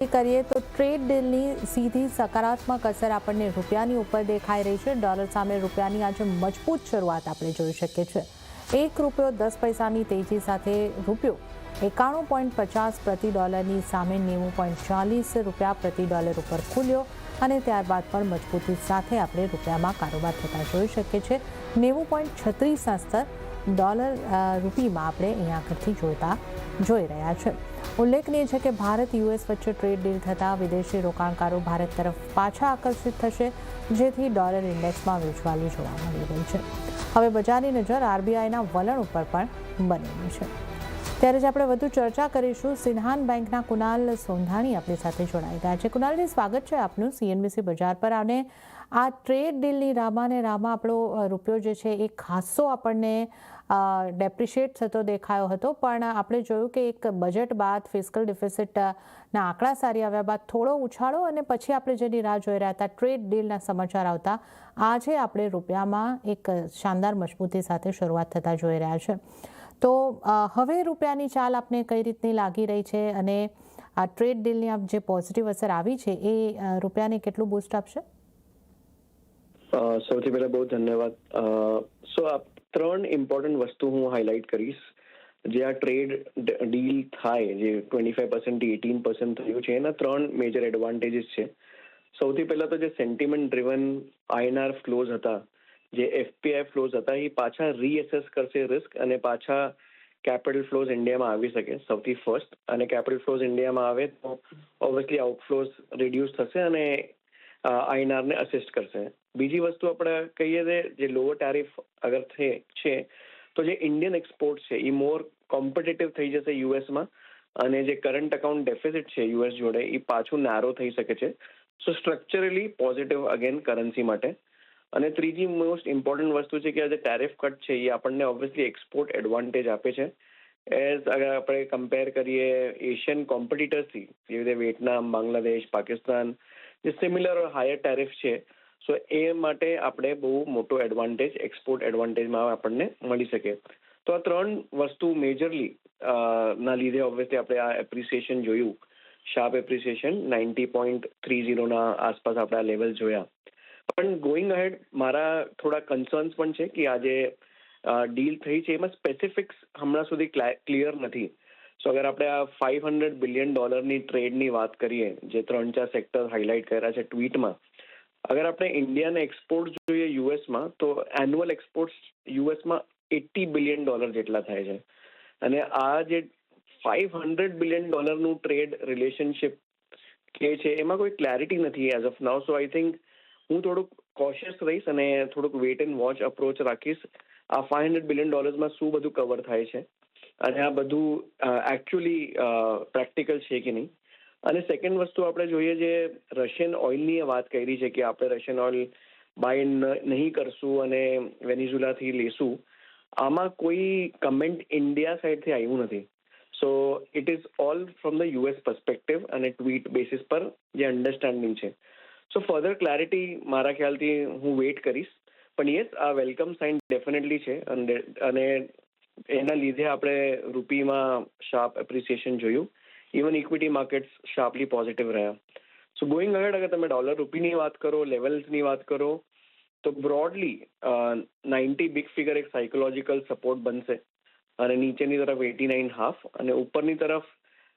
કરીએ તો ટ્રેડ ડીલની સીધી સકારાત્મક અસર આપણને રૂપિયાની ઉપર દેખાઈ રહી છે। ડોલર સામે રૂપિયાની આજે મજબૂત શરૂઆત આપણે જોઈ શકીએ છીએ। ₹1.10ની તેજી સાથે રૂપિયો 91.50 પ્રતિ ડોલરની સામે 90.40 પ્રતિ ડોલર ઉપર ખુલ્યો અને ત્યારબાદ પણ મજબૂતી સાથે આપણે રૂપિયામાં કારોબાર થતા જોઈ શકીએ છીએ। 90.36ના સ્તર ડોલર રૂપીમાં આપણે અહીંયા આગળથી જોઈ રહ્યા છે। ઉલ્લેખનીય છે કે ભારત યુએસ વચ્ચે ટ્રેડ ડીલ થતાં વિદેશી રોકાણકારો ભારત તરફ પાછા આકર્ષિત થશે, જેથી ડોલર ઇન્ડેક્સમાં વેચવાલી જોવા મળી રહી છે। હવે બજારની નજર આરબીઆઈના વલણ ઉપર પણ બનેલી છે। ત્યારે જ આપણે વધુ ચર્ચા કરીશું। સિન્હાન બેંકના કુનાલ સોંધાણી આપણી સાથે જોડાઈ ગયા છે। કુનાલજી, સ્વાગત છે આપનું સીએનબીસી બજાર પર। અને આ ટ્રેડ ડીલની રામાં આપણો રૂપિયો જે છે એ ખાસો આપણને ડેપ્રિશિએટ થતો દેખાયો હતો, પણ આપણે જોયું કે એક બજેટ બાદ ફિસ્કલ ડિફિસિટના આંકડા સારી આવ્યા બાદ થોડો ઉછાળો અને પછી આપણે જેની રાહ જોઈ રહ્યા હતા ટ્રેડ ડીલના સમાચાર આવતા આજે આપણે રૂપિયામાં એક શાનદાર મજબૂતી સાથે શરૂઆત થતા જોઈ રહ્યા છે। તો હવે રૂપિયાની ચાલ આપને કઈ રીતની લાગી રહી છે અને આ ટ્રેડ ડીલની જે પોઝિટિવ અસર આવી છે એ રૂપિયાને કેટલું બૂસ્ટ આપશે? સૌથી પહેલા બહુ ધન્યવાદ। ત્રણ ઇમ્પોર્ટન્ટ વસ્તુ હું હાઇલાઇટ કરીશ। જે આ ટ્રેડ ડીલ થાય, જે 25% થી 18% થયું છે, એના ત્રણ મેજર એડવાન્ટેજીસ છે। સૌથી પહેલા તો જે સેન્ટિમેન્ટ ડ્રિવન આઈએનઆર ફ્લોઝ હતા, જે એફપીઆઈ ફ્લોઝ હતા, એ પાછા રીએસેસ કરશે રિસ્ક અને પાછા કેપિટલ ફ્લોઝ ઇન્ડિયામાં આવી શકે, સૌથી ફર્સ્ટ। અને કેપિટલ ફ્લોઝ ઇન્ડિયામાં આવે તો ઓબ્વિયસલી આઉટફ્લોઝ રિડ્યુસ થશે અને આઈએનઆરને અસિસ્ટ કરશે। બીજી વસ્તુ આપણે કહીએ છે, જે લોઅર ટેરિફ અગર છે તો જે ઇન્ડિયન એક્સપોર્ટ છે એ મોર કોમ્પિટિટિવ થઈ જશે યુએસમાં, અને જે કરંટ અકાઉન્ટ ડેફિસિટ છે યુએસ જોડે એ પાછું નેરો થઈ શકે છે। સો સ્ટ્રક્ચરલી પોઝિટિવ અગેન કરન્સી માટે। અને ત્રીજી મોસ્ટ ઇમ્પોર્ટન્ટ વસ્તુ છે કે આ જે ટેરિફ કટ છે એ આપણને ઓબ્વિયસલી એક્સપોર્ટ એડવાન્ટેજ આપે છે। અગર આપણે કમ્પેર કરીએ એશિયન કોમ્પિટિટર્સથી, જેવી રીતે વિયેટનામ, બાંગ્લાદેશ, પાકિસ્તાન, જે સિમિલર હાયર ટેરિફ છે, સો એ માટે આપણે બહુ મોટો એડવાન્ટેજ એક્સપોર્ટ એડવાન્ટેજમાં આપણને મળી શકે। તો આ ત્રણ વસ્તુ મેજરલી ના લીધે ઓબ્વિયસલી આપણે આ એપ્રિસિએશન જોયું, શાર્પ એપ્રિસિએશન 90.30ના આસપાસ આપણે આ લેવલ જોયા। પણ ગોઈંગ અહેડ મારા થોડા કન્સર્ન્સ પણ છે કે આ જે ડીલ થઈ છે એમાં સ્પેસિફિક્સ હમણાં સુધી ક્લિયર નથી। સો અગર આપણે આ $500 બિલિયન ટ્રેડની વાત કરીએ, જે 3-4 સેક્ટર હાઇલાઇટ કર્યા છે ટ્વીટમાં, અગર આપણે ઇન્ડિયાના એક્સપોર્ટ જોઈએ યુએસમાં, તો એન્યુઅલ એક્સપોર્ટ્સ યુએસમાં $80 બિલિયન જેટલા થાય છે। અને આ જે $500 બિલિયન ટ્રેડ રિલેશનશિપ કે છે એમાં કોઈ ક્લેરિટી નથી as of now. So I think હું થોડુંક કોશિયસ રહીશ અને થોડુંક વેટ એન્ડ વોચ અપ્રોચ રાખીશ। આ $500 બિલિયન શું બધું કવર થાય છે અને આ બધું એકચ્યુઅલી પ્રેક્ટિકલ છે કે નહીં। અને સેકન્ડ વસ્તુ આપણે જોઈએ, જે રશિયન ઓઇલની વાત કરી છે કે આપણે રશિયન ઓઇલ બાય નહીં કરશું અને વેનેઝુએલાથી લેશું, આમાં કોઈ કમેન્ટ ઇન્ડિયા સાઈડથી આવ્યું નથી। So it is all from the US perspective અને ટ્વીટ બેસિસ પર જે અન્ડરસ્ટેન્ડિંગ છે। સો ફર્ધર ક્લેરિટી મારા ખ્યાલથી હું વેઇટ કરીશ, પણ યસ, આ વેલકમ સાઇન ડેફિનેટલી છે અને એના લીધે આપણે રૂપીમાં શાર્પ એપ્રિસિએશન જોયું। ઇવન ઇક્વિટી માર્કેટ્સ શાર્પલી પોઝિટિવ રહ્યા। સો ગોઈંગ અહેડ અગર તમે ડોલર રૂપીની વાત કરો, લેવલ્સની વાત કરો, તો બ્રોડલી 90 બિગ ફિગર એક સાયકોલોજીકલ સપોર્ટ બનશે અને નીચેની તરફ 89.5 અને ઉપરની તરફ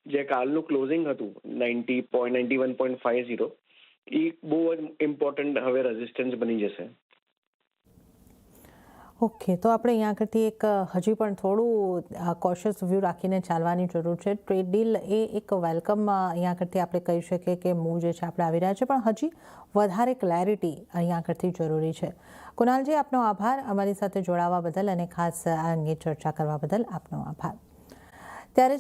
જે કાલનું ક્લોઝિંગ હતું 91.50 એ બહુ જ ઇમ્પોર્ટન્ટ હવે રેઝિસ્ટન્સ બની જશે। ઓકે, તો આપણે અહીંયા આગળથી એક હજી પણ થોડું કોશિયસ વ્યૂ રાખીને ચાલવાની જરૂર છે। ટ્રેડ ડીલ એ એક વેલકમ અહીંયા આગળથી આપણે કહી શકીએ કે મૂવ જે છે આપણે આવી રહ્યા છે, પણ હજી વધારે ક્લેરિટી અહીંયા આગળથી જરૂરી છે। કુનાલજી, આપનો આભાર અમારી સાથે જોડાવા બદલ અને ખાસ આ અંગે ચર્ચા કરવા બદલ આપનો આભાર। ત્યારે